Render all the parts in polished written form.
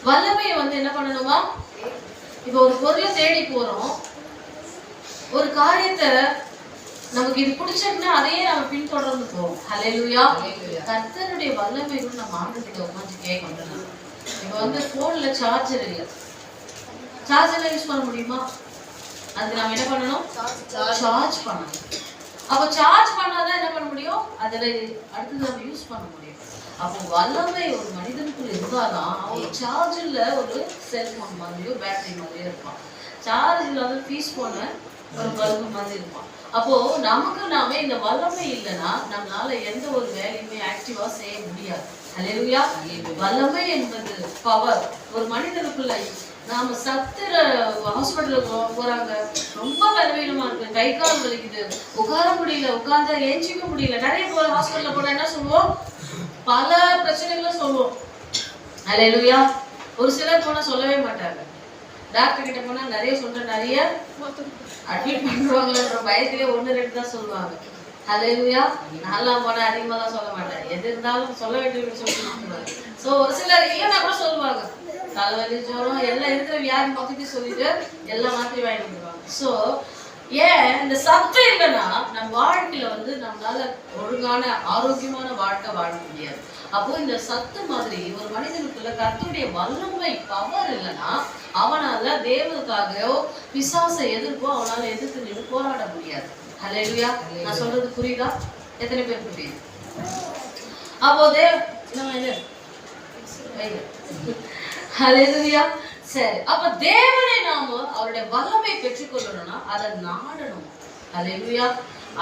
வல்லமையை வந்து என்ன பண்ணணுமா? இப்ப ஒரு பொருளை தேடி போறோம், ஒரு காரியத்தை நமக்கு இது பிடிச்சிருக்குன்னா அதையே நம்ம பின்தொடர்ந்து போவோம். ஹல்லேலூயா. கர்த்தருடைய வல்லமை கூட நம்ம ஆண்டவர்கிட்ட உட்கார்ந்து கேட்கணும். இப்ப வந்து போன்ல சார்ஜர் இல்லை, சார்ஜர்ல யூஸ் பண்ண முடியுமா? அதுக்கு நம்ம என்ன பண்ணணும்? சார்ஜ் பண்ணணும். அப்போ சார்ஜ் பண்ணாதான் என்ன பண்ண முடியும்? அதுல அடுத்து நம்ம யூஸ் பண்ண முடியும். அப்போ வல்லமை ஒரு மனிதனுக்குள்ள இருந்தாதான் அவன் சார்ஜில் ஒரு செல்போன் மாதிரியோ பேட்டரி மாதிரியோ இருப்பான். சார்ஜ் இல்லாத பீஸ் போன ஒரு பல்பு மாதிரி இருப்பான். அப்போ நமக்கு நாமே இந்த வல்லமை இல்லைன்னா நம்மளால எந்த ஒரு வேலையுமே ஆக்டிவா செய்ய முடியாது. ஹல்லேலூயா. வல்லமை என்பது பவர். ஒரு மனிதனுக்குள்ள நாம சத்துற ஹாஸ்பிட்டலுக்கு போறாங்க, ரொம்ப பலவீனமா இருக்கு, கை கால் வலிக்குது, உட்கார முடியல, உட்கார்ந்தா ஏஞ்சிக்க முடியல. நிறைய ஹாஸ்பிட்டல்ல போனா என்ன சொல்லுவோம்? பல பிரச்சனைகளும் சொல்லுவோம். ஹல்லேலூயா. ஒரு சிலர் போனா சொல்லவே மாட்டாங்க. டாக்டர் கிட்ட போனா நிறைய நிறைய அட்மிட் பண்றாங்களன்ற பயத்திலே 1-2 தான் சொல்லுவாங்க. ஹல்லேலூயா. நான்லாம் போனா அதிகமா தான் சொல்ல மாட்டேன். எது இருந்தாலும் சொல்ல வேண்டியது சொல்லிடுவாங்க. சோ ஒரு சிலர் இல்லைன்னா கூட சொல்லுவாங்க, தலைவலி ஜுரம் எல்லாம் இருக்கிற வியாதி மொத்தத்தையும் சொல்லிட்டு எல்லாம் மாற்றி வாங்கி வந்துடுவாங்க. ஸோ ஏன் இந்த சத்தம் இல்லைன்னா நம்ம வாழ்க்கையில வந்து நம்மளால ஒழுங்கான ஆரோக்கியமான வாழ்க்கை வாழ முடியாது. அப்போ இந்த சத்து மாதிரி ஒரு மனிதனுக்குள்ள கர்த்தருடைய வல்லமை பவர் இல்லைன்னா அவனால தேவனுக்காகவோ பிசாசை எதிர்ப்போ அவனால எதிர்த்து நின்று போராட முடியாது. ஹல்லேலூயா. நான் சொல்றது புரியுதா? எத்தனை பேர் புரியுது? அப்போ ஹல்லேலூயா. சரி, அப்ப தேவனை நாம அவருடைய வல்லமை பெற்றுக்கொள்ளணும்னா அதை நாடணும். ஹல்லேலூயா.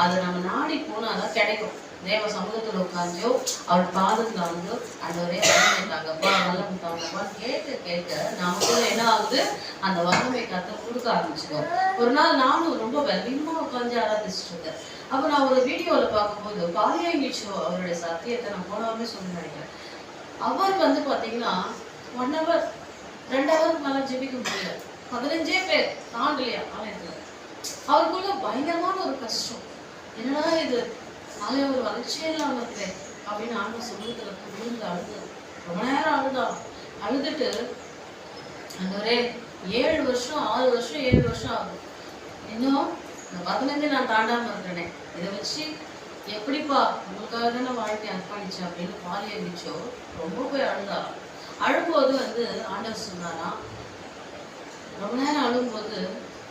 அதை நம்ம நாடி போனாதான் கிடைக்கும். தேவ சமூகத்துல உட்கார்ந்தோ அவர் பாதத்துல வந்து ஆண்டவரே வல்லமை தாங்கப்பா, வல்லமை தாங்கப்பா கேட்க கேட்க நமக்குள்ள என்ன ஆகுது? அந்த வல்லமை கத்த கொடுக்க ஆரம்பிச்சுக்கோம். ஒரு நாள் நானும் ரொம்ப வெள்ளமா உட்காந்து ஆராதிச்சுட்டு இருந்தேன். அப்ப நான் ஒரு வீடியோல பார்க்கும்போது பாலியங்கிச்சோ அவருடைய சத்தியத்தை நான் போனவருமே சொல்லி நினைக்கிறேன். அவர் வந்து பாத்தீங்கன்னா 1 hour 2 hour மேல ஜெபிக்க முடியல. 15 பேர் தாண்டலையா ஆலயத்துல. அவருக்குள்ள பயங்கரமான ஒரு கஷ்டம். என்னடா இது, ஆலயம் ஒரு வளர்ச்சியே இல்லாம இருக்கு அப்படின்னு ஆண்டவர் சமூகத்துல விழுந்து அழுது ரொம்ப நேரம் அழுதுட்டு ஆண்டவரே 7 வருஷம் 6 வருஷம் 7 வருஷம் ஆகுது, இன்னும் இந்த 15 நான் தாண்டாம இருக்கிறேனே, இதை வச்சு எப்படிப்பா உங்களுக்காக தானே வாழ்க்கை அர்ப்பணிச்சேன் அப்படின்னு பாலியங்கிச்சோ ரொம்ப போய் அழுதாராம். அழும்போது வந்து ஆண்டவர் சொன்னாராம், ரொம்ப நேரம் அழும்போது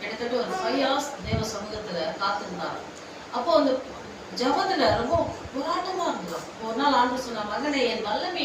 கிட்டத்தட்ட ஒரு 5 hours தேவ சமூகத்துல காத்திருந்தாராம். அப்போ அந்த ஜபத்துல ரொம்ப போராட்டமா இருந்தோம். ஒரு நாள் ஆண்டவர் சொன்ன, மகனே என் வல்லமை